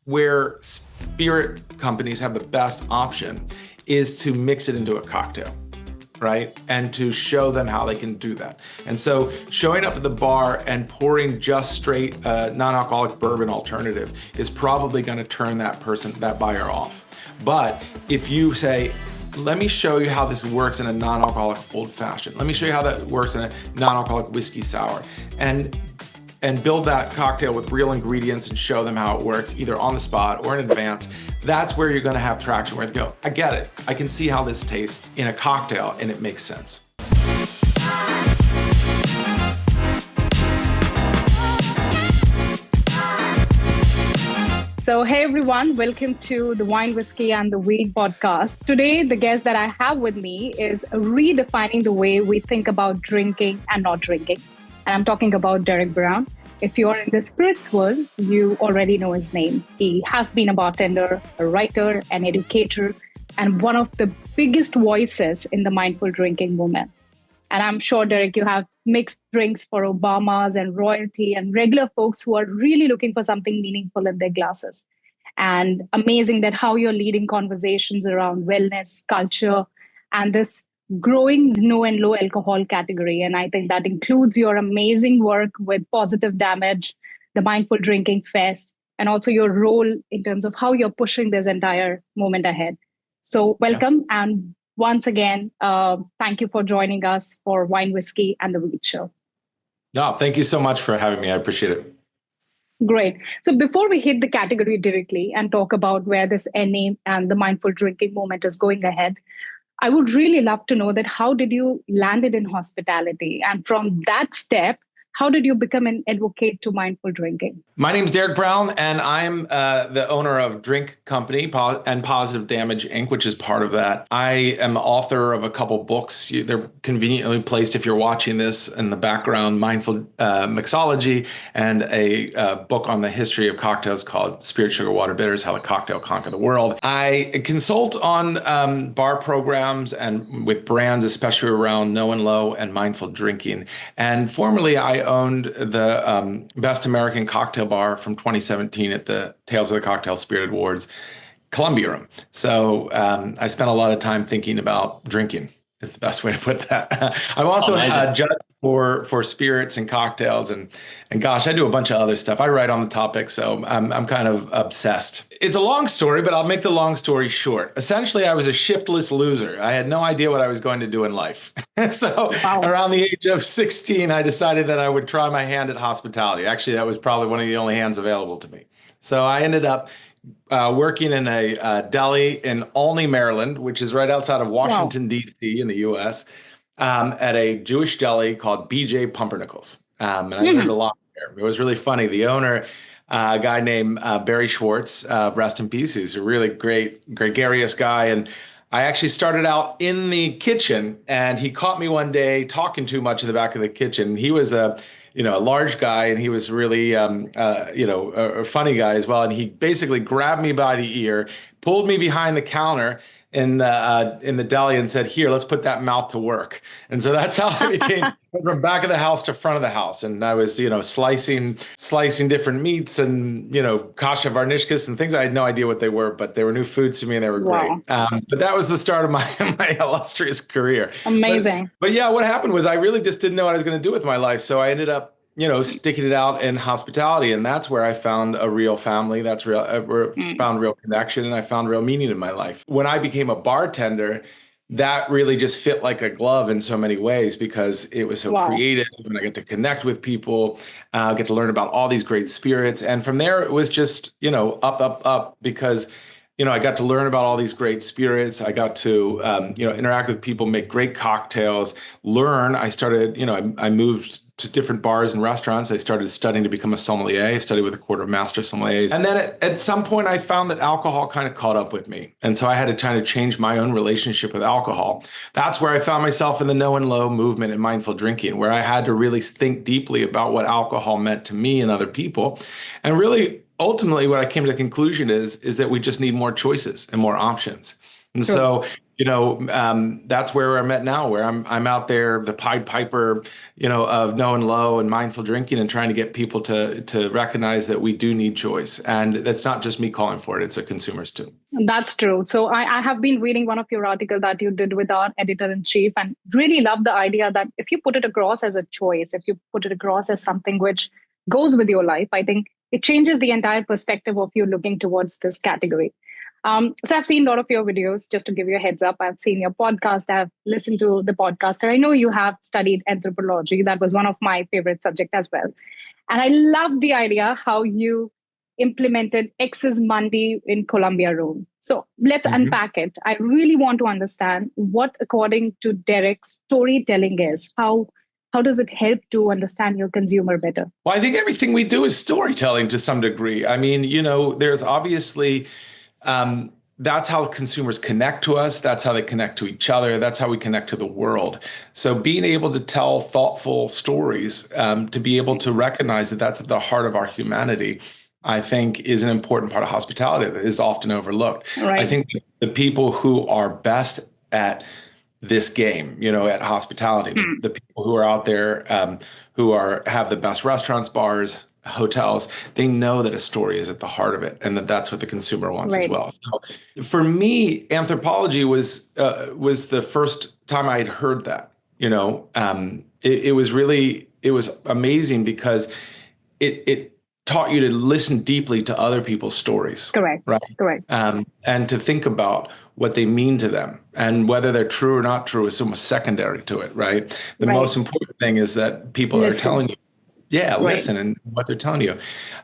where spirit companies have the best option is to mix it into a cocktail, right? And to show them how they can do that. And so showing up at the bar and pouring just straight non-alcoholic bourbon alternative is probably going to turn that buyer off. But if you say, let me show you how this works in a non-alcoholic old fashioned, let me show you how that works in a non-alcoholic whiskey sour, and build that cocktail with real ingredients and show them how it works either on the spot or in advance, that's where you're going to have traction, where you go, I get it. I can see how this tastes in a cocktail and it makes sense. So, hey everyone, welcome to the Wine, Whiskey and the Weed podcast. Today, the guest that I have with me is redefining the way we think about drinking and not drinking. And I'm talking about Derek Brown. If you're in the spirits world, you already know his name. He has been a bartender, a writer, an educator, and one of the biggest voices in the mindful drinking movement. And I'm sure, Derek, you have mixed drinks for Obamas and royalty and regular folks who are really looking for something meaningful in their glasses. And amazing that how you're leading conversations around wellness, culture, and this growing no and low alcohol category. And I think that includes your amazing work with Positive Damage, the Mindful Drinking Fest, and also your role in terms of how you're pushing this entire movement ahead. So welcome. Yeah. And once again, thank you for joining us for Wine, Whiskey and the Weed Show. No, thank you so much for having me. I appreciate it. Great. So before we hit the category directly and talk about where this NA and the mindful drinking movement is going ahead, I would really love to know that how did you landed in hospitality? And from that step, how did you become an advocate to mindful drinking? My name's Derek Brown, and I'm the owner of Drink Company and Positive Damage, Inc., which is part of that. I am author of a couple books. They're conveniently placed, if you're watching this in the background, Mindful Mixology, and a book on the history of cocktails called Spirit, Sugar, Water, Bitters, How the Cocktail Conquered the World. I consult on bar programs and with brands, especially around no and low and mindful drinking. And formerly, I owned the Best American Cocktail Bar from 2017 at the Tales of the Cocktail Spirit Awards, Columbia Room. So I spent a lot of time thinking about drinking. Is the best way to put that. I'm also a judge for spirits and cocktails, and gosh, I do a bunch of other stuff. I write on the topic, so I'm kind of obsessed. It's a long story, but I'll make the long story short. Essentially, I was a shiftless loser. I had no idea what I was going to do in life. So around the age of 16, I decided that I would try my hand at hospitality. Actually, that was probably one of the only hands available to me. So I ended up working in a deli in Olney, Maryland, which is right outside of Washington, D.C. in the U.S., at a Jewish deli called B.J. Pumpernickel's. And I learned a lot there. It was really funny. The owner, a guy named Barry Schwartz, rest in peace, he's a really gregarious guy. And I actually started out in the kitchen, and he caught me one day talking too much in the back of the kitchen. He was a large guy, and he was really, a funny guy as well. And he basically grabbed me by the ear, pulled me behind the counter in the deli, and said, "Here, let's put that mouth to work." And so that's how I became from back of the house to front of the house. And I was, slicing different meats and, kasha varnishkas and things. I had no idea what they were, but they were new foods to me, and they were great. But that was the start of my illustrious career. Amazing. But yeah, what happened was I really just didn't know what I was going to do with my life. So I ended up, sticking it out in hospitality. And that's where I found a real family. That's found real connection. And I found real meaning in my life. When I became a bartender, that really just fit like a glove in so many ways, because it was so creative, and I get to connect with people, get to learn about all these great spirits. And from there, it was just, up, because I got to learn about all these great spirits. I got to, interact with people, make great cocktails, learn. I started, I moved to different bars and restaurants. I started studying to become a sommelier. I studied with a quarter master sommeliers. And then at some point, I found that alcohol kind of caught up with me. And so I had to kind of change my own relationship with alcohol. That's where I found myself in the no and low movement and mindful drinking, where I had to really think deeply about what alcohol meant to me and other people. And really, ultimately, what I came to the conclusion is that we just need more choices and more options. And so That's where I'm at now, where I'm out there, the Pied Piper, of no and low and mindful drinking, and trying to get people to recognize that we do need choice, and that's not just me calling for it; it's the consumers too. That's true. So I have been reading one of your article that you did with our editor in chief, and really love the idea that if you put it across as a choice, if you put it across as something which goes with your life, I think it changes the entire perspective of you looking towards this category. So I've seen a lot of your videos. Just to give you a heads up, I've seen your podcast. I've listened to the podcast, and I know you have studied anthropology. That was one of my favorite subjects as well. And I love the idea how you implemented X's Monday in Colombia Rome. So let's unpack it. I really want to understand what, according to Derek, storytelling is. How does it help to understand your consumer better? Well, I think everything we do is storytelling to some degree. I mean, there's obviously that's how consumers connect to us. That's how they connect to each other. That's how we connect to the world. So being able to tell thoughtful stories, to be able to recognize that that's at the heart of our humanity, I think is an important part of hospitality that is often overlooked. Right. I think the people who are best at this game, at hospitality, the people who are out there, who have the best restaurants, bars, hotels, they know that a story is at the heart of it, and that's what the consumer wants as well. So for me, anthropology was the first time I had heard that. It was amazing because it taught you to listen deeply to other people's stories. Correct. Right. Correct. And to think about what they mean to them, and wwhether they're true or not true is almost secondary to it. Right. The most important thing is that people are telling you. Yeah, listen and what they're telling you.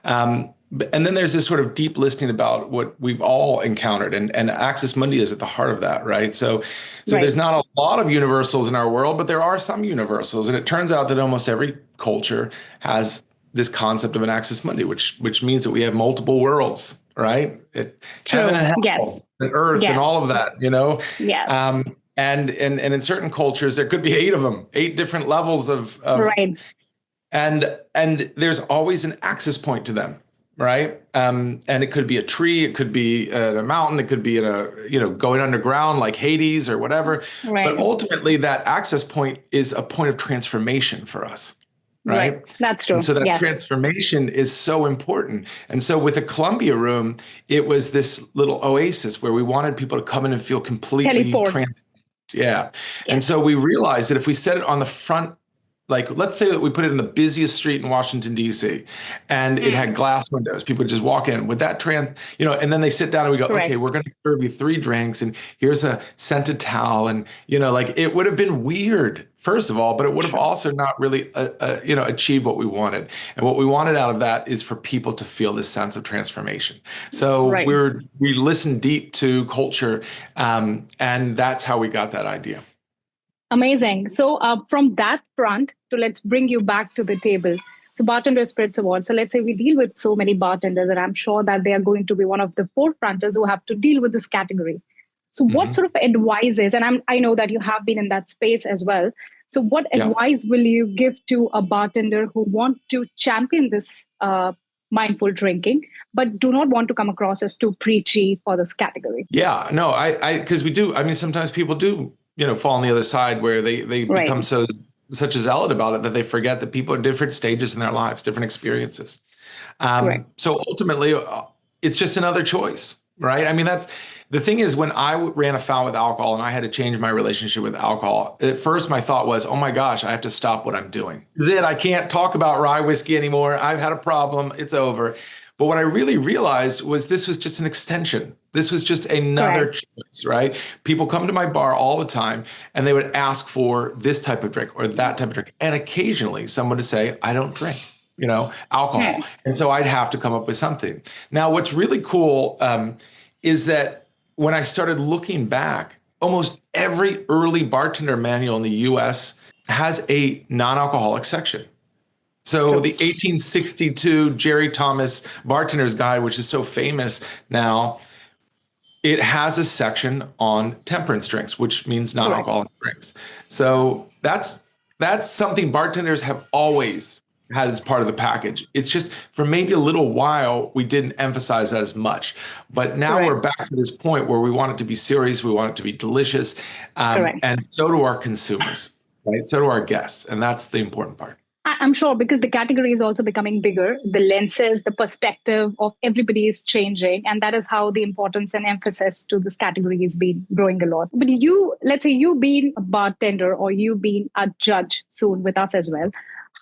And then there's this sort of deep listening about what we've all encountered, and Axis Mundi is at the heart of that, right? So there's not a lot of universals in our world, but there are some universals, and it turns out that almost every culture has this concept of an Axis Mundi, which means that we have multiple worlds, right? Heaven and hell, and earth, and all of that, Yes. And in certain cultures there could be 8 of them, 8 different levels of right. And there's always an access point to them, right? And it could be a tree, it could be a mountain, it could be going underground like Hades or whatever. Right. But ultimately, that access point is a point of transformation for us, right? That's true. And so that transformation is so important. And so with the Columbia Room, it was this little oasis where we wanted people to come in and feel completely transformed. Yeah. Yes. And so we realized that if we set it on the front, like, let's say that we put it in the busiest street in Washington, D.C., and it had glass windows. People would just walk in with that and then they sit down and we go, okay, we're going to serve you 3 drinks, and here's a scented towel. And, it would have been weird, first of all, but it would have also not really, achieved what we wanted. And what we wanted out of that is for people to feel this sense of transformation. So we listened deep to culture, and that's how we got that idea. Amazing. So from that front let's bring you back to the table. So Bartender Spirits Award. So let's say we deal with so many bartenders, and I'm sure that they are going to be one of the forefronters who have to deal with this category. So what sort of advices, and I know that you have been in that space as well. So what advice will you give to a bartender who want to champion this mindful drinking, but do not want to come across as too preachy for this category? Yeah, no, because we do. I mean, sometimes people do fall on the other side where they become such a zealot about it that they forget that people are different stages in their lives, different experiences. So ultimately, it's just another choice, right? I mean, that's the thing is, when I ran afoul with alcohol and I had to change my relationship with alcohol, at first my thought was, oh my gosh, I have to stop what I'm doing. That I can't talk about rye whiskey anymore. I've had a problem. It's over. But what I really realized was this was just an extension. This was just another choice, right? People come to my bar all the time and they would ask for this type of drink or that type of drink. And occasionally someone would say, I don't drink, alcohol. And so I'd have to come up with something. Now, what's really cool is that when I started looking back, almost every early bartender manual in the US has a non-alcoholic section. So the 1862 Jerry Thomas Bartender's Guide, which is so famous now, it has a section on temperance drinks, which means non-alcoholic drinks. So that's something bartenders have always had as part of the package. It's just for maybe a little while, we didn't emphasize that as much. But now we're Correct. back to this point where we want it to be serious, we want it to be delicious, Correct. and so do our consumers, right? So do our guests, and that's the important part. I'm sure because the category is also becoming bigger, the lenses, the perspective of everybody is changing. And that is how the importance and emphasis to this category has been growing a lot. But you, let's say you being a bartender or you being a judge soon with us as well,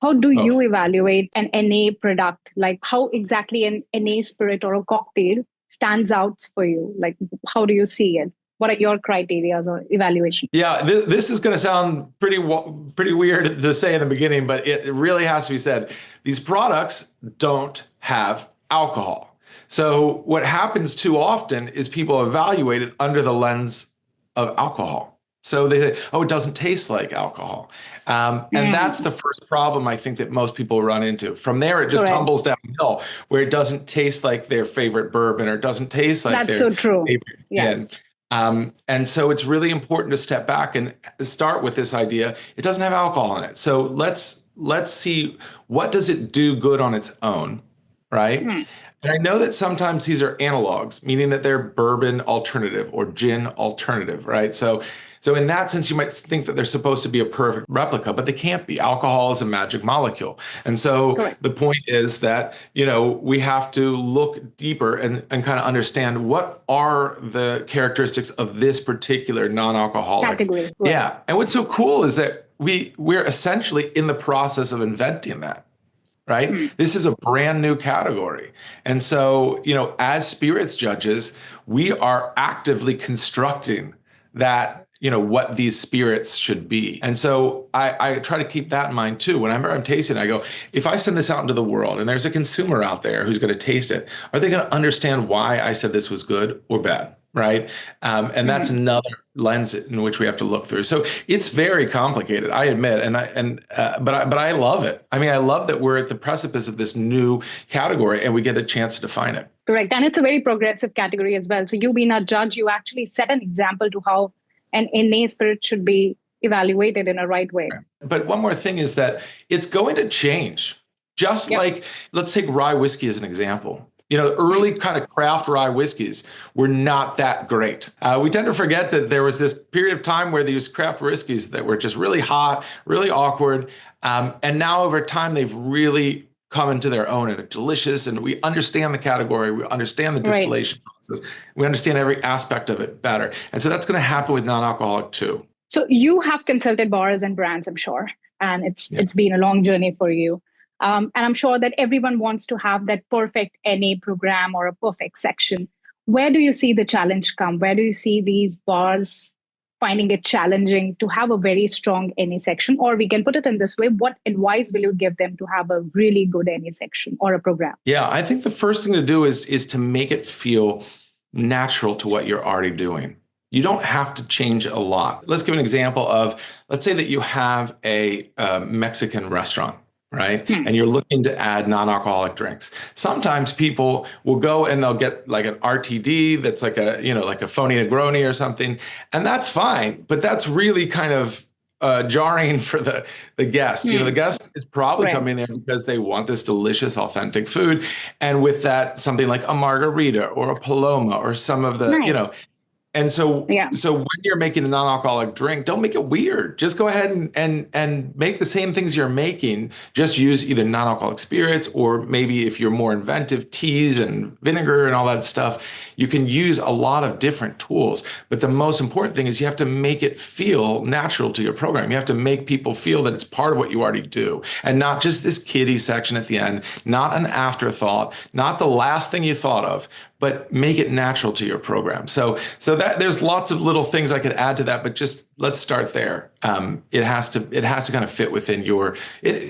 how do Oh. you evaluate an NA product? Like how exactly an NA spirit or a cocktail stands out for you? Like how do you see it? What are your criterias or evaluation? Yeah, this is going to sound pretty weird to say in the beginning, but it really has to be said. These products don't have alcohol. So what happens too often is people evaluate it under the lens of alcohol. So they say, oh, it doesn't taste like alcohol. And that's the first problem I think that most people run into. From there, it just Correct. tumbles downhill where it doesn't taste like their favorite bourbon or it doesn't taste like That's their so true. favorite Yes. gin. And so it's really important to step back and start with this idea. It doesn't have alcohol in it. So let's see, what does it do good on its own, right? And I know that sometimes these are analogs, meaning that they're bourbon alternative or gin alternative, right? So in that sense, you might think that they're supposed to be a perfect replica, but they can't be. Alcohol is a magic molecule. And so Correct. the point is that, we have to look deeper and kind of understand what are the characteristics of this particular non-alcoholic Category. Right. Yeah. And what's so cool is that we're essentially in the process of inventing that. Right? This is a brand new category. And so, as spirits judges, we are actively constructing that, what these spirits should be. And so I try to keep that in mind too. Whenever I'm tasting, I go, if I send this out into the world and there's a consumer out there who's going to taste it, are they going to understand why I said this was good or bad? Right. And that's another lens in which we have to look through. So it's very complicated, I admit. But I love it. I mean, I love that we're at the precipice of this new category and we get a chance to define it. Correct. And it's a very progressive category as well. So you being a judge, you actually set an example to how an NA spirit should be evaluated in a right way. But one more thing is that it's going to change. Just like, let's take rye whiskey as an example. Early kind of craft rye whiskeys were not that great. We tend to forget that there was this period of time where these craft whiskeys that were just really hot, really awkward. And now over time, they've really come into their own and they're delicious. And we understand the category. We understand the distillation process. We understand every aspect of it better. And so that's going to happen with non-alcoholic too. So you have consulted bars and brands, I'm sure. And it's been a long journey for you. And I'm sure that everyone wants to have that perfect NA program or a perfect section. Where do you see the challenge come? Where do you see these bars finding it challenging to have a very strong NA section? Or we can put it in this way, what advice will you give them to have a really good NA section or a program? Yeah, I think the first thing to do is to make it feel natural to what you're already doing. You don't have to change a lot. Let's give an example of, let's say that you have a Mexican restaurant. Right. And you're looking to add non-alcoholic drinks. Sometimes people will go and they'll get like an RTD that's like a phony Negroni or something. And that's fine. But that's really kind of jarring for the guest. The guest is probably coming there because they want this delicious, authentic food. And with that, something like a margarita or a Paloma or some of the, And so when you're making a non-alcoholic drink, don't make it weird. Just go ahead and make the same things you're making. Just use either non-alcoholic spirits or maybe if you're more inventive, teas and vinegar and all that stuff. You can use a lot of different tools. But the most important thing is you have to make it feel natural to your program. You have to make people feel that it's part of what you already do and not just this kiddie section at the end, not an afterthought, not the last thing you thought of, but make it natural to your program. So that there's lots of little things I could add to that, but just let's start there. It has to kind of fit within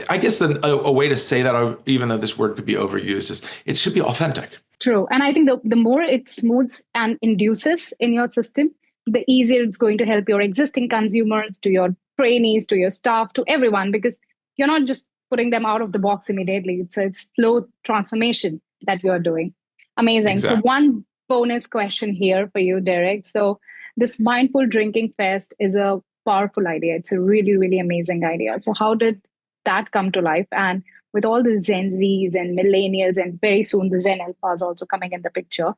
I guess a way to say that, even though this word could be overused, is it should be authentic. True. And I think the more it smooths and induces in your system, the easier it's going to help your existing consumers, to your trainees, to your staff, to everyone, because you're not just putting them out of the box immediately. It's a slow transformation that you're doing. Amazing. Exactly. So one bonus question here for you, Derek. So this Mindful Drinking Fest is a powerful idea. It's a really, really amazing idea. So how did that come to life? And with all the Gen Zs and millennials, and very soon the Zen Alphas also coming in the picture,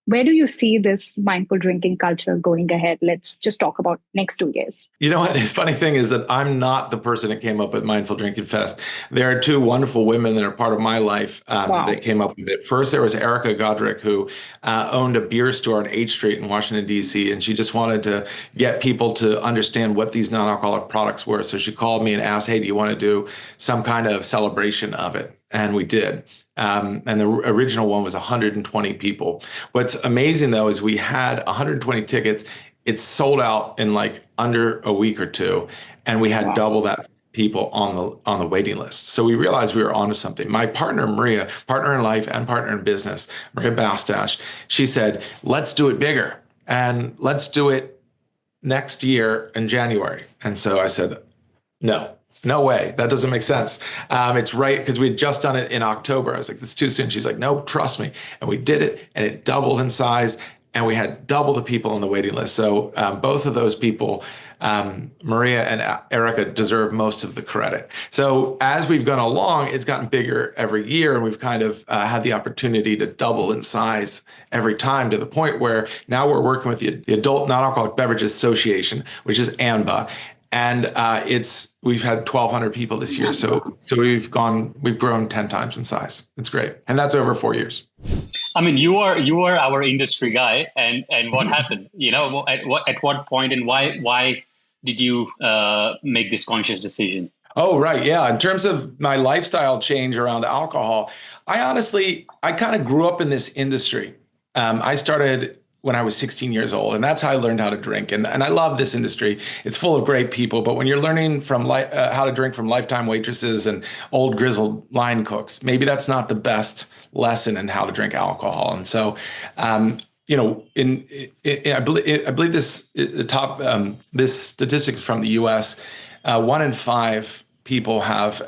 where do you see this mindful drinking culture going ahead? Let's just talk about next 2 years. You know what? The funny thing is that I'm not the person that came up with Mindful Drinking Fest. There are two wonderful women that are part of my life Wow. that came up with it. First, there was Erica Godric, who owned a beer store on H Street in Washington, D.C., and she just wanted to get people to understand what these non-alcoholic products were. So she called me and asked, hey, do you want to do some kind of celebration of it? And we did. And the original one was 120 people. What's amazing, though, is we had 120 tickets. It's sold out in like under a week or two, and we had Wow. double that people on the waiting list. So we realized we were onto something. My partner, Maria, partner in life and partner in business, Maria Bastash, she said, let's do it bigger, and let's do it next year in January. And so I said, no way. That doesn't make sense. It's right, because we had just done it in October. I was like, that's too soon. She's like, no, trust me. And we did it, and it doubled in size, and we had double the people on the waiting list. So both of those people, Maria and Erica, deserve most of the credit. So as we've gone along, it's gotten bigger every year, and we've kind of had the opportunity to double in size every time, to the point where now we're working with the Adult Non-Alcoholic Beverage Association, which is ANBA. And we've had 1,200 people this year. So we've grown 10 times in size. It's great. And that's over 4 years. I mean, you are our industry guy, and what happened? At what point, and why did you make this conscious decision? Oh, right. Yeah. In terms of my lifestyle change around alcohol, I kind of grew up in this industry. I started when I was 16 years old, and that's how I learned how to drink. And I love this industry. It's full of great people, but when you're learning from how to drink from lifetime waitresses and old grizzled line cooks, maybe that's not the best lesson in how to drink alcohol. And so, I believe this statistic from the U.S., 1 in 5 people have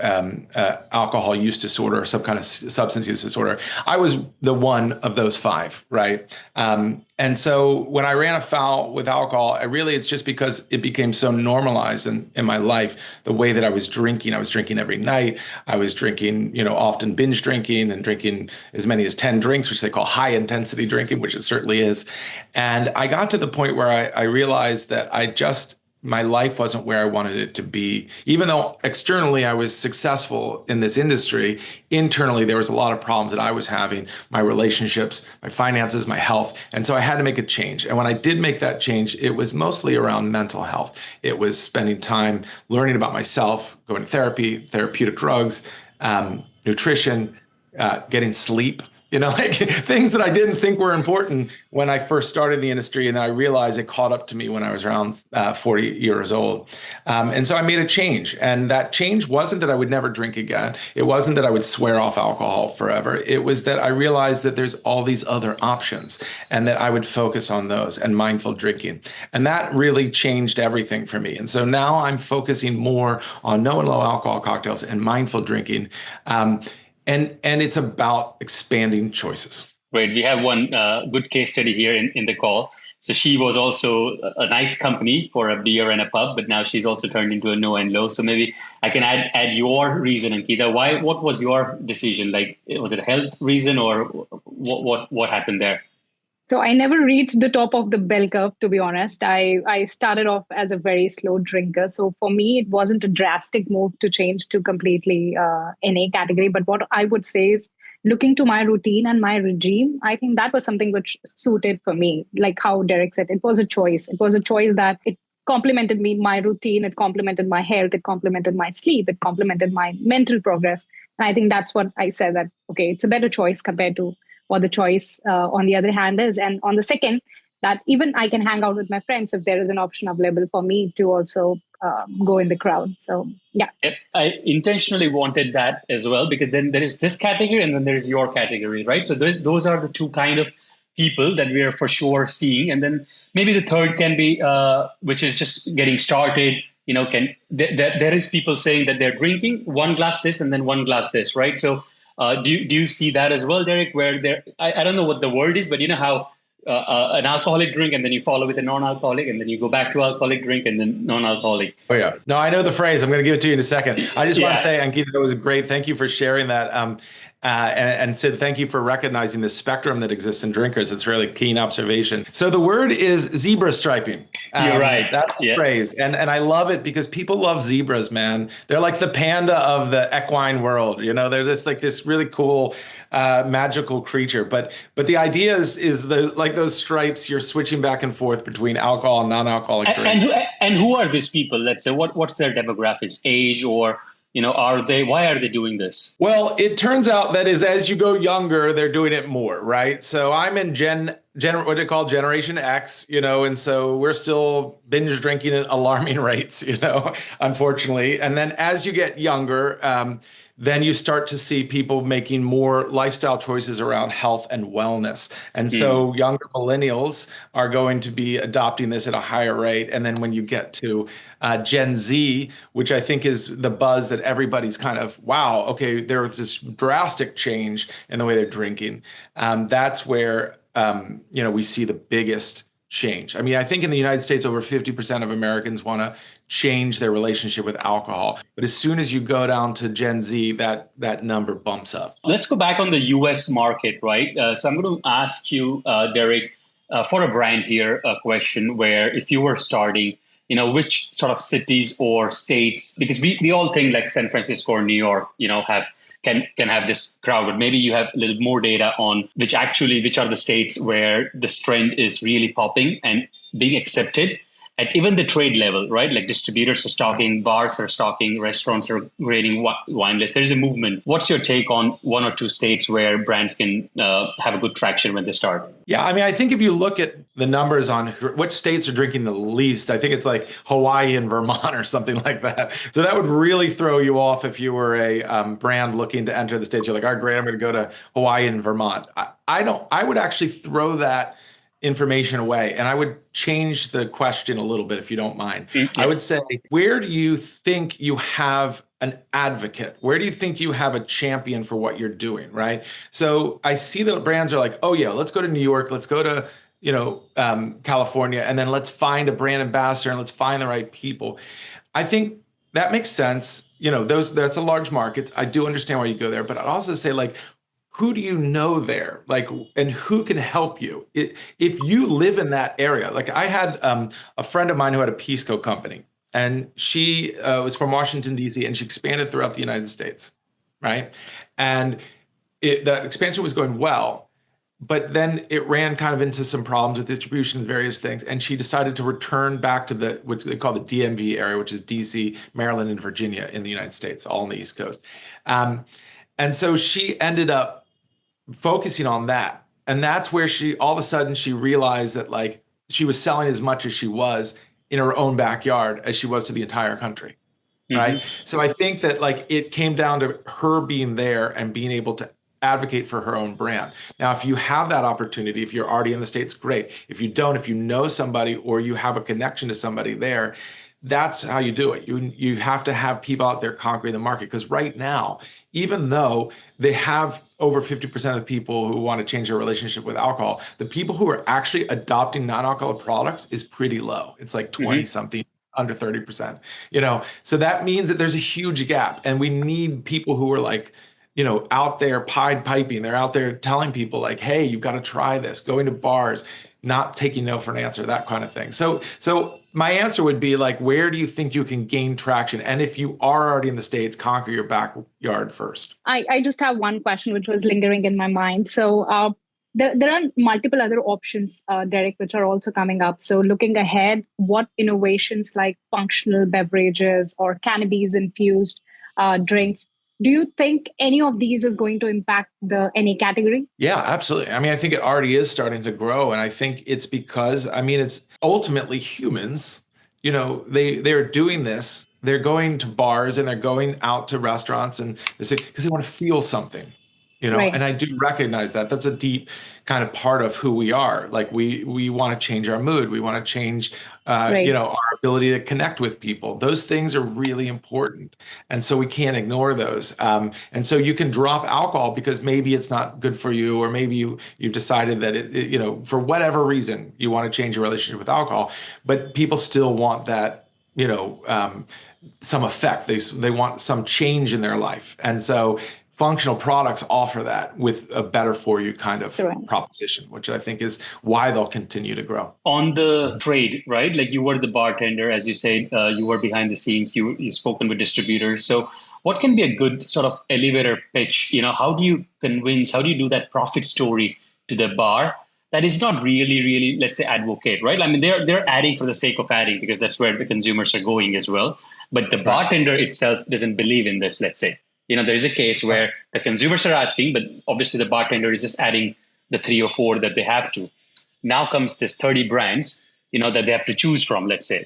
alcohol use disorder or some kind of substance use disorder. I was the one of those 5, right? And so when I ran afoul with alcohol, it's just because it became so normalized in my life, the way that I was drinking every night. I was drinking, often binge drinking, and drinking as many as 10 drinks, which they call high intensity drinking, which it certainly is. And I got to the point where I realized that my life wasn't where I wanted it to be. Even though externally I was successful in this industry, internally there was a lot of problems that I was having, my relationships, my finances, my health. And so I had to make a change. And when I did make that change, it was mostly around mental health. It was spending time learning about myself, going to therapy, therapeutic drugs, nutrition, getting sleep. Like things that I didn't think were important when I first started the industry. And I realized it caught up to me when I was around 40 years old. And so I made a change. And that change wasn't that I would never drink again. It wasn't that I would swear off alcohol forever. It was that I realized that there's all these other options, and that I would focus on those and mindful drinking. And that really changed everything for me. And so now I'm focusing more on no and low alcohol cocktails and mindful drinking. And it's about expanding choices. Great. We have one good case study here in the call. So she was also a nice company for a beer and a pub, but now she's also turned into a no and low. So maybe I can add your reason, Ankita. What was your decision? Like, was it a health reason, or what happened there? So I never reached the top of the bell curve, to be honest. I started off as a very slow drinker. So for me, it wasn't a drastic move to change to completely NA category. But what I would say is, looking to my routine and my regime, I think that was something which suited for me. Like how Derek said, it was a choice. It was a choice that it complemented me, my routine, it complemented my health, it complemented my sleep, it complemented my mental progress. And I think that's what I said, that, okay, it's a better choice compared to what the choice on the other hand is. And on the second, that even I can hang out with my friends if there is an option available for me to also go in the crowd. So, yeah. I intentionally wanted that as well, because then there is this category and then there's your category, right? So those are the two kind of people that we are for sure seeing. And then maybe the third can be, which is just getting started. There is people saying that they're drinking 1 glass this and then 1 glass this, right? So do you see that as well, Derek, where I don't know what the word is, but you know how an alcoholic drink, and then you follow with a non-alcoholic, and then you go back to alcoholic drink, and then non-alcoholic. Oh yeah. No, I know the phrase. I'm going to give it to you in a second. I just want to Yeah. say, Ankita, that was great. Thank you for sharing that. And Sid, thank you for recognizing the spectrum that exists in drinkers. It's a really keen observation. So the word is zebra striping. You're right. That's the phrase. And I love it because people love zebras, man. They're like the panda of the equine world. They're just like this really cool, magical creature. But the idea is like those stripes, you're switching back and forth between alcohol and non-alcoholic drinks. And who are these people? Let's say what's their demographics, age, or why are they doing this? Well, it turns out that as you go younger, they're doing it more, right? So I'm in what they call Generation X, and so we're still binge drinking at alarming rates, unfortunately. And then as you get younger, then you start to see people making more lifestyle choices around health and wellness. And so younger millennials are going to be adopting this at a higher rate. And then when you get to Gen Z, which I think is the buzz that everybody's kind of, wow, okay, there was this drastic change in the way they're drinking. That's where, we see the biggest change. I mean, I think in the United States, over 50% of Americans want to change their relationship with alcohol. But as soon as you go down to Gen Z, that number bumps up. Let's go back on the US market, right? So I'm going to ask you, Derek, for a brand here, a question where if you were starting, which sort of cities or states, because we all think like San Francisco or New York, can have this crowd, but maybe you have a little more data on which are the states where this trend is really popping and being accepted at even the trade level, right? Like distributors are stocking, bars are stocking, restaurants are creating wine lists. There's a movement. What's your take on one or two states where brands can have a good traction when they start? Yeah, I mean, I think if you look at the numbers on which states are drinking the least, I think it's like Hawaii and Vermont or something like that. So that would really throw you off if you were a brand looking to enter the states. You're like, all right, great, I'm going to go to Hawaii and Vermont. I would actually throw that information away. And I would change the question a little bit, if you don't mind. Mm-hmm. I would say, where do you think you have an advocate? Where do you think you have a champion for what you're doing, right? So I see that brands are like, oh yeah, let's go to New York. Let's go to, California, and then let's find a brand ambassador and let's find the right people. I think that makes sense. That's a large market. I do understand why you go there, but I'd also say like, who do you know there? Like, and who can help you? If you live in that area, like I had a friend of mine who had a Pisco company, and she was from Washington, D.C., and she expanded throughout the United States, right? And that expansion was going well, but then it ran kind of into some problems with distribution and various things. And she decided to return back to what they call the DMV area, which is D.C., Maryland, and Virginia in the United States, all on the East Coast. And so she ended up focusing on that. And that's where all of a sudden she realized that like she was selling as much as she was in her own backyard as she was to the entire country. Mm-hmm. Right. So I think that like it came down to her being there and being able to advocate for her own brand. Now, if you have that opportunity, if you're already in the States, great. If you don't, if you know somebody or you have a connection to somebody there, that's how you do it. You have to have people out there conquering the market, because right now, even though they have over 50% of the people who want to change their relationship with alcohol, the people who are actually adopting non-alcoholic products is pretty low. It's like 20 something, under 30%, so that means that there's a huge gap, and we need people who are like, out there Pied Piping. They're out there telling people like, hey, you've got to try this, going to bars, not taking no for an answer, that kind of thing. So my answer would be like, where do you think you can gain traction? And if you are already in the States, conquer your backyard first. I just have one question, which was lingering in my mind. So there are multiple other options, Derek, which are also coming up. So looking ahead, what innovations like functional beverages or cannabis-infused drinks, do you think any of these is going to impact any category? Yeah, absolutely. I mean, I think it already is starting to grow. And I think it's because, it's ultimately humans, they're doing this. They're going to bars and they're going out to restaurants and because they want to feel something, right. And I do recognize that. That's a deep kind of part of who we are. Like we want to change our mood. We want to change, right. ability to connect with people. Those things are really important. And so we can't ignore those. And so you can drop alcohol because maybe it's not good for you, or maybe you've decided that for whatever reason, you want to change your relationship with alcohol, but people still want that, some effect. They want some change in their life. And so functional products offer that with a better for you kind of proposition, which I think is why they'll continue to grow. On the trade, right? Like you were the bartender, as you said, you were behind the scenes, you've spoken with distributors. So what can be a good sort of elevator pitch? How do you do that profit story to the bar that is not really, let's say, advocate, right? I mean, they're adding for the sake of adding because that's where the consumers are going as well. But the bartender itself doesn't believe in this, let's say. There's a case where the consumers are asking, but obviously the bartender is just adding the 3 or 4 that they have to. Now comes this 30 brands, that they have to choose from, let's say.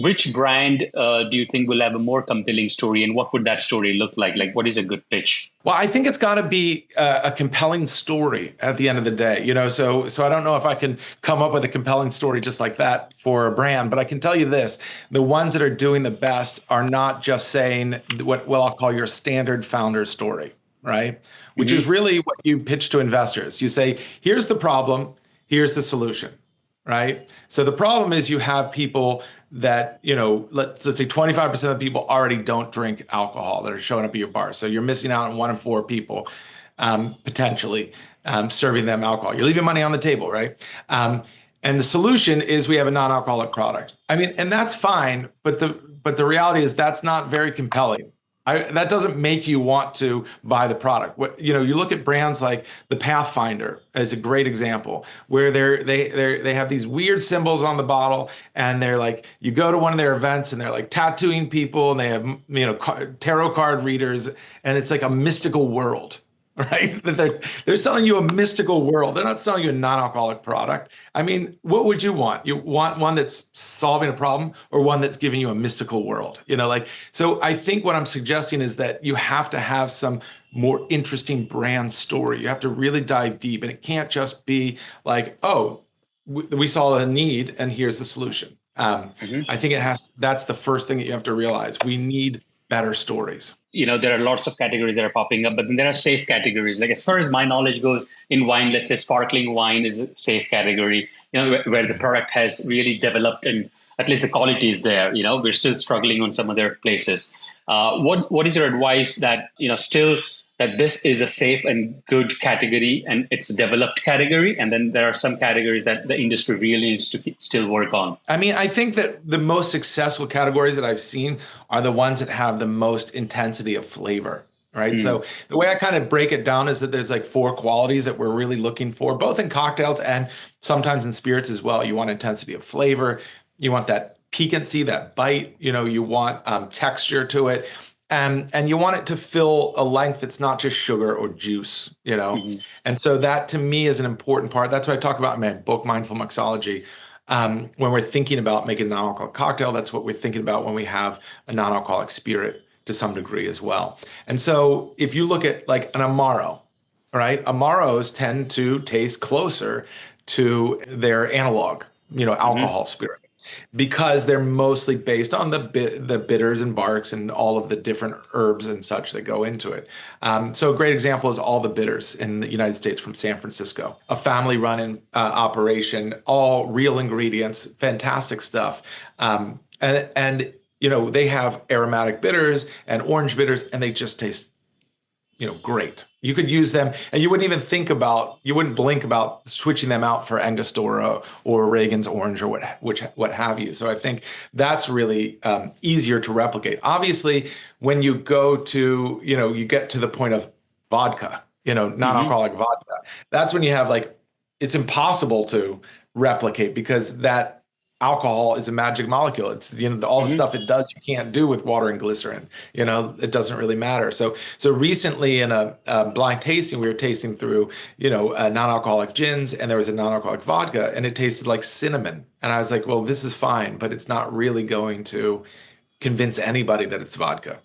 Which brand do you think will have a more compelling story, and what would that story look like? Like, what is a good pitch? Well, I think it's got to be a compelling story at the end of the day. So I don't know if I can come up with a compelling story just like that for a brand, but I can tell you this: the ones that are doing the best are not just saying what I'll call your standard founder story, right? Which is really what you pitch to investors. You say, here's the problem, here's the solution. Right. So the problem is you have people that, let's say 25% of the people already don't drink alcohol that are showing up at your bar. So you're missing out on 1 in 4 people potentially serving them alcohol. You're leaving money on the table. Right. And the solution is we have a non-alcoholic product. I mean, and that's fine. But the reality is that's not very compelling. That doesn't make you want to buy the product. You look at brands like the Pathfinder as a great example, where they have these weird symbols on the bottle, and they're like, you go to one of their events and they're like tattooing people, and they have tarot card readers, and it's like a mystical world. Right? They're selling you a mystical world. They're not selling you a non-alcoholic product. I mean, what would you want? You want one that's solving a problem, or one that's giving you a mystical world? So I think what I'm suggesting is that you have to have some more interesting brand story. You have to really dive deep, and it can't just be like, oh, we saw a need and here's the solution. I think that's the first thing that you have to realize. We need better stories. There are lots of categories that are popping up, but then there are safe categories. Like, as far as my knowledge goes in wine, let's say sparkling wine is a safe category, where the product has really developed and at least the quality is there. We're still struggling on some other places. What is your advice that, still that this is a safe and good category and it's a developed category, and then there are some categories that the industry really needs to still work on? I mean, I think that the most successful categories that I've seen are the ones that have the most intensity of flavor, right? So the way I kind of break it down is that there's like 4 qualities that we're really looking for, both in cocktails and sometimes in spirits as well. You want intensity of flavor, you want that piquancy, that bite, you want texture to it. And you want it to fill a length that's not just sugar or juice, And so that to me is an important part. That's what I talk about in my book, Mindful Mixology. When we're thinking about making a non-alcoholic cocktail, that's what we're thinking about when we have a non-alcoholic spirit to some degree as well. And so if you look at like an Amaro, right? Amaros tend to taste closer to their analog, alcohol spirit, because they're mostly based on the bitters and barks and all of the different herbs and such that go into it. So a great example is All the Bitters in the United States from San Francisco, a family-run operation, all real ingredients, fantastic stuff. And they have aromatic bitters and orange bitters, and they just taste great. You could use them, and you wouldn't blink about switching them out for Angostura or Reagan's Orange or what have you. So I think that's really easier to replicate. Obviously, when you go to, you get to the point of vodka, non-alcoholic vodka, that's when you have it's impossible to replicate, because that alcohol is a magic molecule. It's, all the stuff it does, you can't do with water and glycerin. It doesn't really matter. So recently in a blind tasting, we were tasting through, non-alcoholic gins, and there was a non-alcoholic vodka, and it tasted like cinnamon. And I was like, well, this is fine, but it's not really going to convince anybody that it's vodka.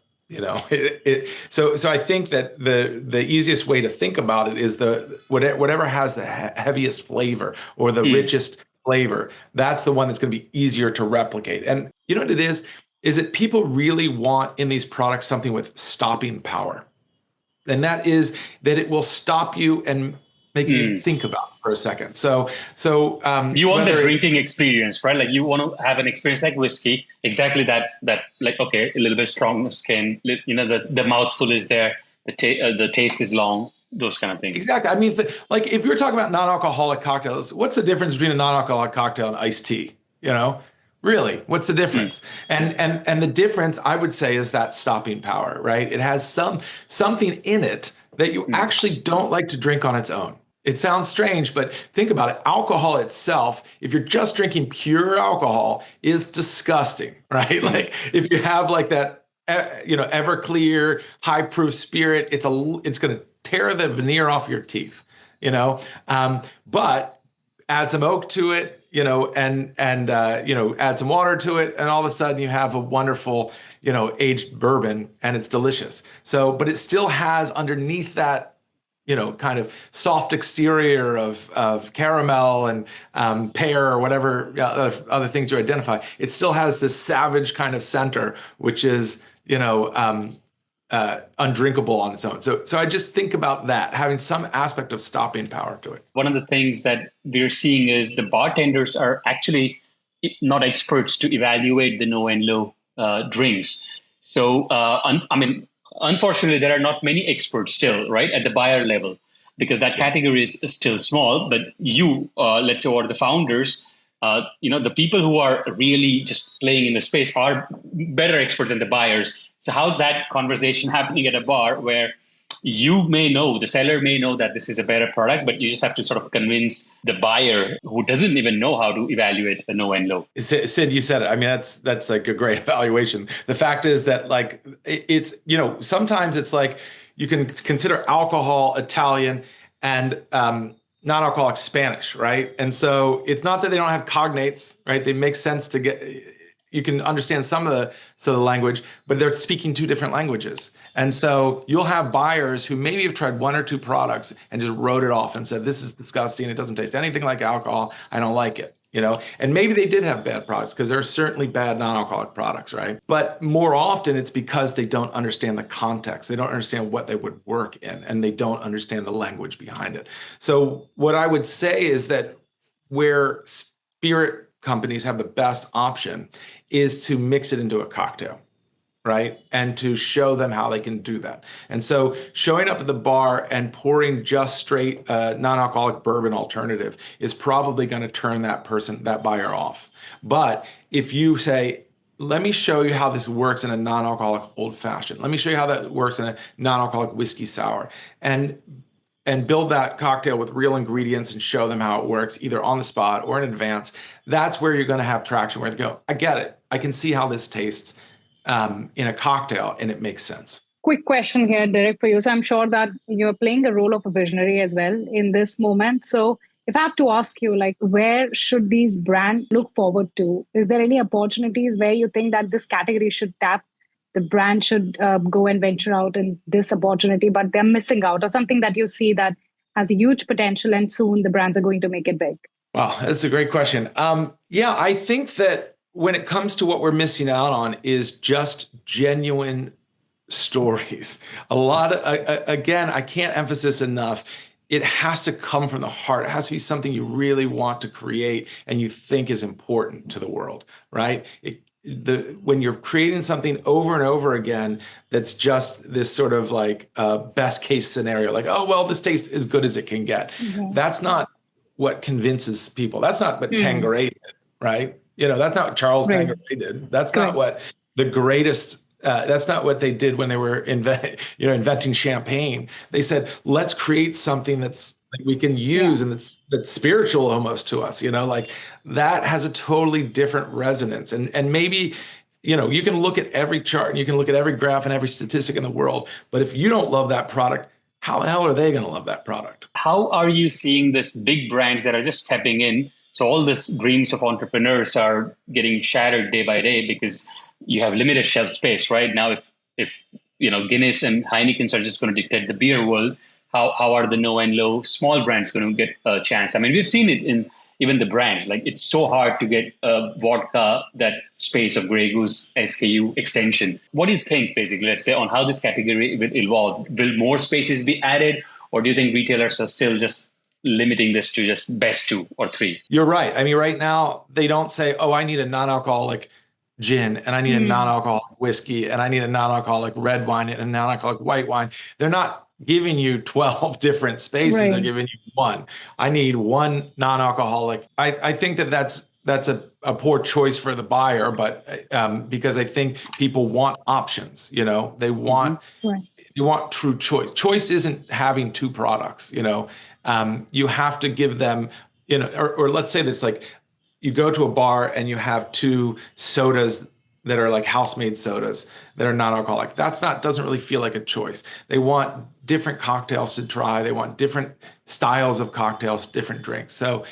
So I think that the easiest way to think about it is whatever has the heaviest flavor or the richest flavor, that's the one that's going to be easier to replicate. And you know what it is that people really want in these products something with stopping power. And that is that it will stop you and make you think about it for a second. You want the whether it's drinking experience, right? Like you want to have an experience like whiskey, exactly that like, okay, a little bit strong skin, the mouthful is there, the taste is long, those kind of things. exactly. I mean, like if you're talking about non-alcoholic cocktails, what's the difference between a non-alcoholic cocktail and iced tea? You know, really, what's the difference? And the difference, I would say, is that stopping power, right? It has something in it that you actually don't like to drink on its own. It sounds strange, but think about it. Alcohol itself, if you're just drinking pure alcohol, is disgusting, right? Like if you have like that, Everclear high proof spirit, it's going to tear the veneer off your teeth, but add some oak to it, and add some water to it, and all of a sudden you have a wonderful, aged bourbon, and it's delicious. So, but it still has underneath that, kind of soft exterior of caramel and pear or whatever other things you identify. It still has this savage kind of center, which is, undrinkable on its own. So I just think about that, having some aspect of stopping power to it. One of the things that we're seeing is the bartenders are actually not experts to evaluate the no and low drinks. So, unfortunately, there are not many experts still, right, at the buyer level, because that category is still small. But you, let's say, or the founders, the people who are really just playing in the space are better experts than the buyers. So how's that conversation happening at a bar where the seller may know that this is a better product, but you just have to sort of convince the buyer who doesn't even know how to evaluate a no and low? Sid, you said it. I mean, that's like a great evaluation. The fact is that like it's, sometimes it's like you can consider alcohol Italian and non-alcoholic Spanish, right? And so it's not that they don't have cognates, right? They make sense to get. You can understand some of the language, but they're speaking two different languages. And so you'll have buyers who maybe have tried one or two products and just wrote it off and said, this is disgusting. It doesn't taste anything like alcohol. I don't like it. And maybe they did have bad products, because there are certainly bad non-alcoholic products, right? But more often it's because they don't understand the context. They don't understand what they would work in, and they don't understand the language behind it. So what I would say is that where spirit companies have the best option is to mix it into a cocktail, right? And to show them how they can do that. And so showing up at the bar and pouring just straight non-alcoholic bourbon alternative is probably going to turn that buyer off. But if you say, let me show you how this works in a non-alcoholic old fashioned, let me show you how that works in a non-alcoholic whiskey sour, and build that cocktail with real ingredients and show them how it works, either on the spot or in advance, that's where you're going to have traction, where they go, I get it. I can see how this tastes in a cocktail, and it makes sense. Quick question here, Derek, for you. So I'm sure that you're playing the role of a visionary as well in this moment. So if I have to ask you, like, where should these brands look forward to? Is there any opportunities where you think that this category should tap? The brand should go and venture out in this opportunity, but they're missing out, or something that you see that has a huge potential and soon the brands are going to make it big? Wow, that's a great question. I think that when it comes to what we're missing out on is just genuine stories. A lot of, again, I can't emphasize enough. It has to come from the heart. It has to be something you really want to create and you think is important to the world, right? When you're creating something over and over again, that's just this sort of like best case scenario, like, oh, well, this tastes as good as it can get. Mm-hmm. That's not what convinces people. That's not what Tanqueray did, right? That's not what Charles Tanqueray did. That's not what the greatest, that's not what they did when they were inventing champagne. They said, let's create something that's we can use and that's spiritual almost to us, like that has a totally different resonance. And maybe, you can look at every chart and you can look at every graph and every statistic in the world, but if you don't love that product, how the hell are they going to love that product? How are you seeing this big brands that are just stepping in? So all these dreams of entrepreneurs are getting shattered day by day because you have limited shelf space, right? Now, if Guinness and Heineken's are just going to dictate the beer world, how are the no and low small brands going to get a chance? I mean, we've seen it even the brands. Like it's so hard to get a vodka, that space of Grey Goose SKU extension. What do you think, basically, let's say, on how this category will evolve? Will more spaces be added, or do you think retailers are still just limiting this to just best 2 or 3? You're right. I mean, right now they don't say, "Oh, I need a non-alcoholic gin and I need a non-alcoholic whiskey and I need a non-alcoholic red wine and a non-alcoholic white wine." They're not giving you 12 different spaces. Right. They're giving you one. I need one non-alcoholic. I think that's a poor choice for the buyer, but because I think people want options, they want Right. you want true choice. Choice isn't having two products, you have to give them, or let's say this, like you go to a bar and you have two sodas that are like house-made sodas that are non-alcoholic. Doesn't really feel like a choice. They want different cocktails to try. They want different styles of cocktails, different drinks. So,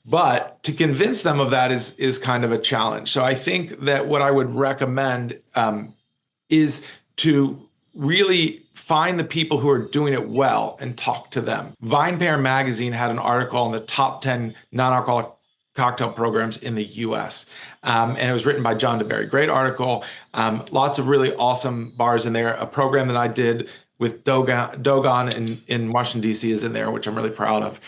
but to convince them of that is kind of a challenge. So I think that what I would recommend is to really find the people who are doing it well and talk to them. VinePair magazine had an article on the top 10 non-alcoholic cocktail programs in the US. And it was written by John DeBerry. Great article. Lots of really awesome bars in there. A program that I did with Dogon in Washington, D.C. is in there, which I'm really proud of.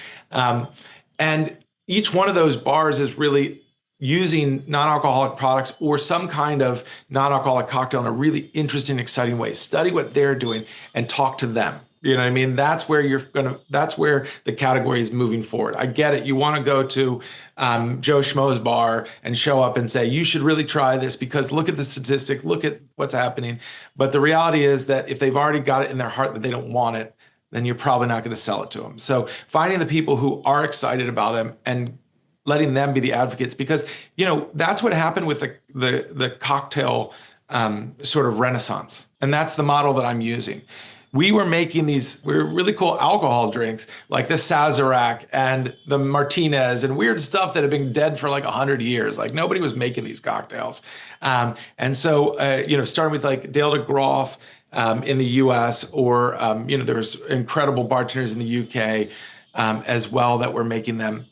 And each one of those bars is really using non-alcoholic products or some kind of non-alcoholic cocktail in a really interesting, exciting way. Study what they're doing and talk to them. You know what I mean? That's where that's where the category is moving forward. I get it. You want to go to Joe Schmo's bar and show up and say, you should really try this because look at the statistics, look at what's happening. But the reality is that if they've already got it in their heart that they don't want it, then you're probably not going to sell it to them. So finding the people who are excited about them and letting them be the advocates, because that's what happened with the cocktail sort of renaissance, and that's the model that I'm using. We were making these really cool alcohol drinks like the Sazerac and the Martinez and weird stuff that had been dead for like 100 years. Like nobody was making these cocktails, and so starting with like Dale de Groff in the U.S. or there's incredible bartenders in the U.K. As well that were making them.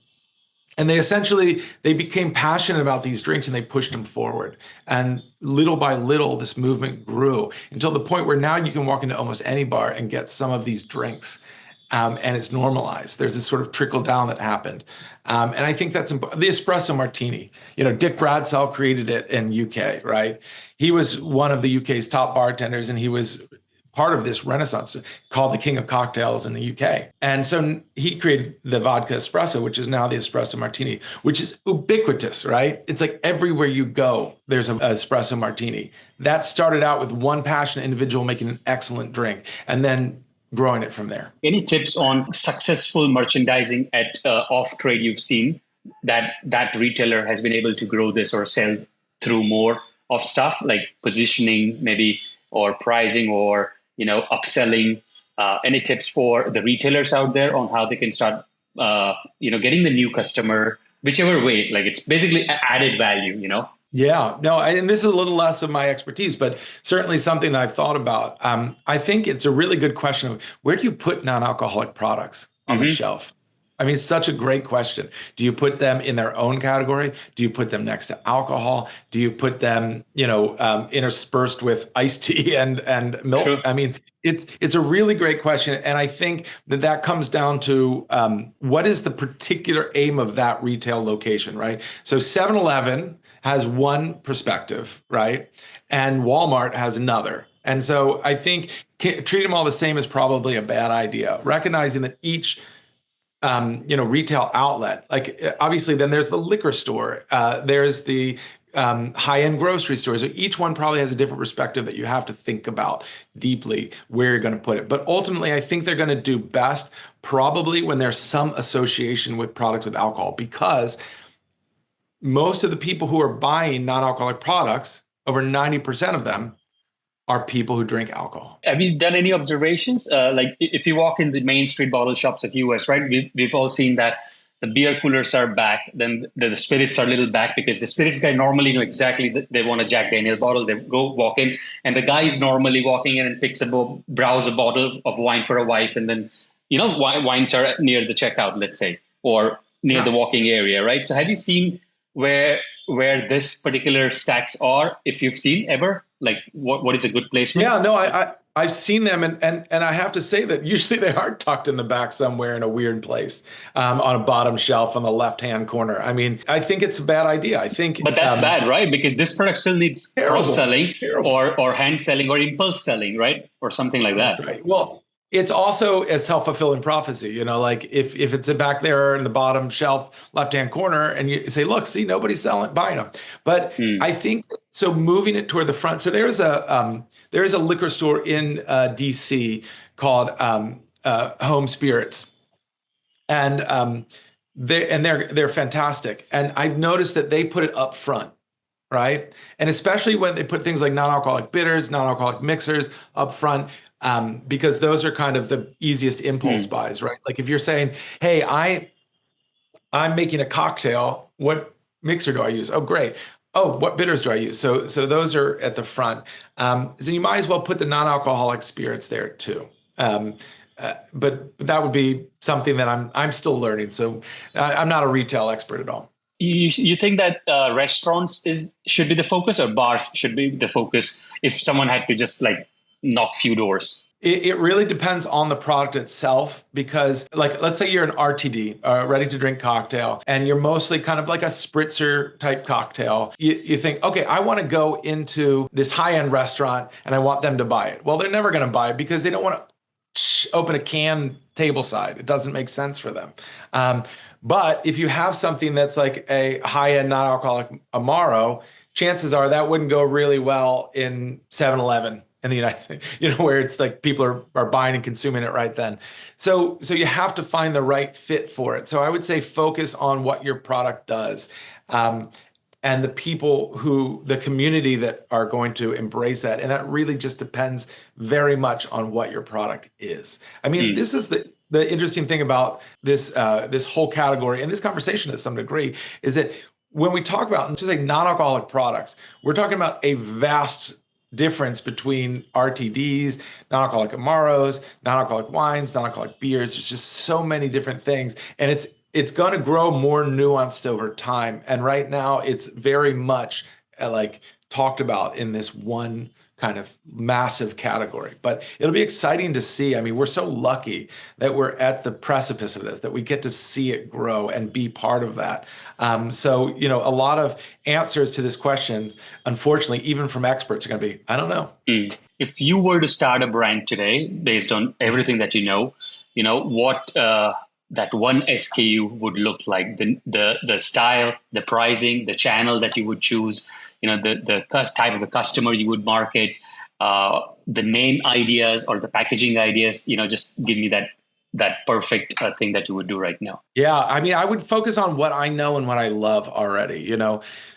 And they became passionate about these drinks and they pushed them forward. And little by little, this movement grew until the point where now you can walk into almost any bar and get some of these drinks. And it's normalized. There's this sort of trickle down that happened. And I think that's the espresso martini. Dick Bradsell created it in UK, right? He was one of the UK's top bartenders and he was part of this renaissance called the King of Cocktails in the UK. And so he created the vodka espresso, which is now the espresso martini, which is ubiquitous, right? It's like everywhere you go, there's an espresso martini. That started out with one passionate individual making an excellent drink and then growing it from there. Any tips on successful merchandising at off trade you've seen that retailer has been able to grow this or sell through more of stuff like positioning maybe or pricing or upselling? Any tips for the retailers out there on how they can start, getting the new customer, whichever way, like it's basically added value, Yeah, no, and this is a little less of my expertise, but certainly something that I've thought about. I think it's a really good question of where do you put non-alcoholic products on the shelf? I mean, it's such a great question. Do you put them in their own category? Do you put them next to alcohol? Do you put them, interspersed with iced tea and milk? True. I mean, it's a really great question. And I think that comes down to what is the particular aim of that retail location, right? So 7-Eleven has one perspective, right? And Walmart has another. And so I think treat them all the same is probably a bad idea. Recognizing that each retail outlet, like obviously then there's the liquor store, there's the high-end grocery stores. So each one probably has a different perspective that you have to think about deeply where you're going to put it. But ultimately, I think they're going to do best probably when there's some association with products with alcohol, because most of the people who are buying non-alcoholic products, over 90% of them, are people who drink alcohol. Have you done any observations? Like if you walk in the main street bottle shops of US, right? We've all seen that the beer coolers are back, then the spirits are a little back because the spirits guy normally know exactly they want a Jack Daniel bottle. They go walk in and the guy is normally walking in and browse a bottle of wine for a wife. And then, wines are near the checkout, let's say, or near the walking area, right? So have you seen where this particular stacks are? If you've seen ever, like what is a good placement? Yeah, no, I've seen them, and I have to say that usually they are tucked in the back somewhere in a weird place, on a bottom shelf on the left-hand corner. I mean, I think it's a bad idea. I think, But that's bad, right? Because this product still needs cross terrible, selling terrible. or hand selling or impulse selling, right? Or something like that. Right. Well, it's also a self-fulfilling prophecy, like if it's back there in the bottom shelf, left-hand corner, and you say, look, see, nobody's buying them. But I think so moving it toward the front. So there's a liquor store in DC called Home Spirits. And they're fantastic. And I've noticed that they put it up front. Right. And especially when they put things like non-alcoholic bitters, non-alcoholic mixers up front, because those are kind of the easiest impulse buys, right? Like if you're saying, hey, I'm making a cocktail, what mixer do I use? Oh, great. Oh, what bitters do I use? So those are at the front. So you might as well put the non-alcoholic spirits there too. But that would be something that I'm still learning. So I'm not a retail expert at all. You think that restaurants should be the focus, or bars should be the focus if someone had to just like knock few doors? It really depends on the product itself, because like, let's say you're an RTD, ready to drink cocktail, and you're mostly kind of like a spritzer type cocktail. You think, okay, I want to go into this high-end restaurant and I want them to buy it. Well, they're never going to buy it because they don't want to open a can tableside. It doesn't make sense for them. But if you have something that's like a high-end non-alcoholic Amaro, chances are that wouldn't go really well in 7-Eleven in the United States, where it's like people are buying and consuming it right then. So you have to find the right fit for it. So I would say focus on what your product does. And the people the community that are going to embrace that. And that really just depends very much on what your product is. I mean, this is the interesting thing about this whole category and this conversation to some degree is that when we talk about just like non-alcoholic products, we're talking about a vast difference between RTDs, non-alcoholic Amaros, non-alcoholic wines, non-alcoholic beers. There's just so many different things. And it's going to grow more nuanced over time. And right now it's very much like talked about in this one kind of massive category. But it'll be exciting to see. I mean, we're so lucky that we're at the precipice of this, that we get to see it grow and be part of that. So, a lot of answers to this question, unfortunately, even from experts, are going to be, I don't know. If you were to start a brand today, based on everything that what that one SKU would look like, the style, the pricing, the channel that you would choose, the type of the customer you would market, the name ideas or the packaging ideas, just give me that perfect thing that you would do right now. Yeah, I mean, I would focus on what I know and what I love already,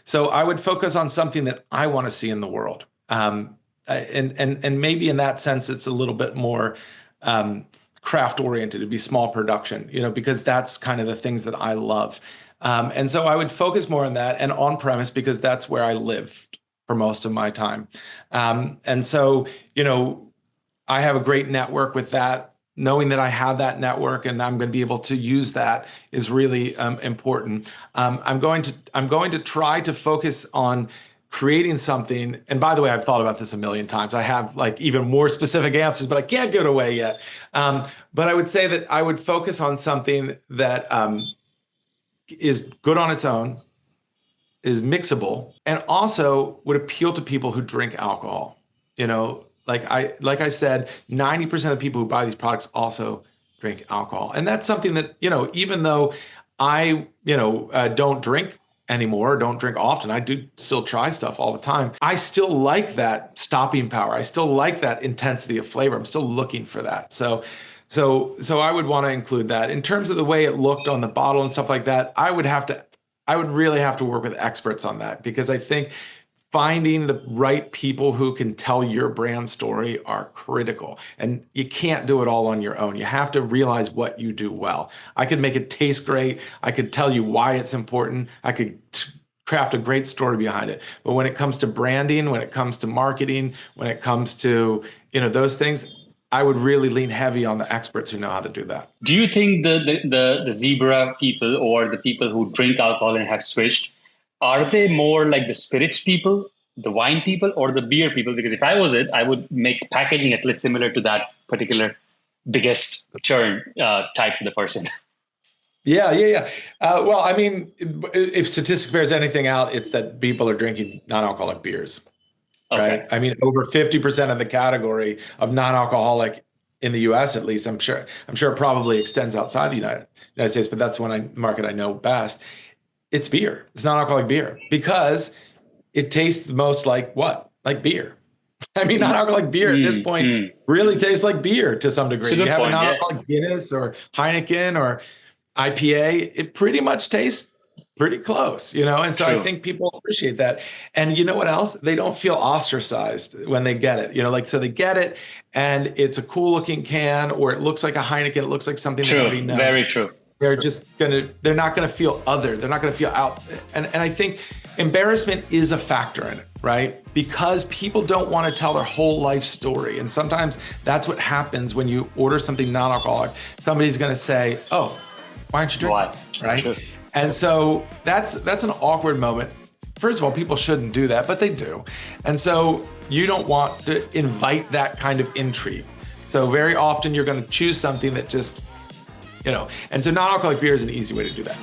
So I would focus on something that I want to see in the world. And maybe in that sense, it's a little bit more craft oriented. It'd be small production, because that's kind of the things that I love. And so I would focus more on that and on premise, because that's where I lived for most of my time. And so, I have a great network with that. Knowing that I have that network and I'm going to be able to use that is really important. I'm going to try to focus on creating something. And by the way, I've thought about this a million times. I have like even more specific answers, but I can't give it away yet. But I would say that I would focus on something that is good on its own, is mixable, and also would appeal to people who drink alcohol. Like I said, 90% of the people who buy these products also drink alcohol. And that's something that, even though I, don't drink anymore, don't drink often, I do still try stuff all the time. I still like that stopping power. I still like that intensity of flavor. I'm still looking for that. So I would want to include that. In terms of the way it looked on the bottle and stuff like that, I would really have to work with experts on that, because I think finding the right people who can tell your brand story are critical. And you can't do it all on your own. You have to realize what you do well. I could make it taste great. I could tell you why it's important. I could craft a great story behind it. But when it comes to branding, when it comes to marketing, when it comes to, those things, I would really lean heavy on the experts who know how to do that. Do you think the zebra people or the people who drink alcohol and have switched, are they more like the spirits people, the wine people, or the beer people? Because if I was it, I would make packaging at least similar to that particular biggest churn type for the person. Yeah. Well, I mean, if statistics bears anything out, it's that people are drinking non-alcoholic beers, right? Okay. I mean, over 50% of the category of non-alcoholic in the U.S., at least, I'm sure it probably extends outside the United States, but that's one market I know best. It's beer. It's non-alcoholic beer because it tastes the most like what? Like beer. I mean, non-alcoholic beer at this point really tastes like beer to some degree. You have a non-alcoholic Guinness or Heineken or IPA, it pretty much tastes pretty close, And so True. I think people appreciate that. And you know what else? They don't feel ostracized when they get it, so they get it and it's a cool looking can, or it looks like a Heineken. It looks like something they already know. Very true. They're not going to feel other. They're not going to feel out. And I think embarrassment is a factor in it, right? Because people don't want to tell their whole life story. And sometimes that's what happens when you order something non-alcoholic. Somebody's going to say, oh, why aren't you drinking? Why? Right? Sure. And so that's an awkward moment. First of all, people shouldn't do that, but they do. And so you don't want to invite that kind of intrigue. So very often you're going to choose something that just, and so non-alcoholic beer is an easy way to do that.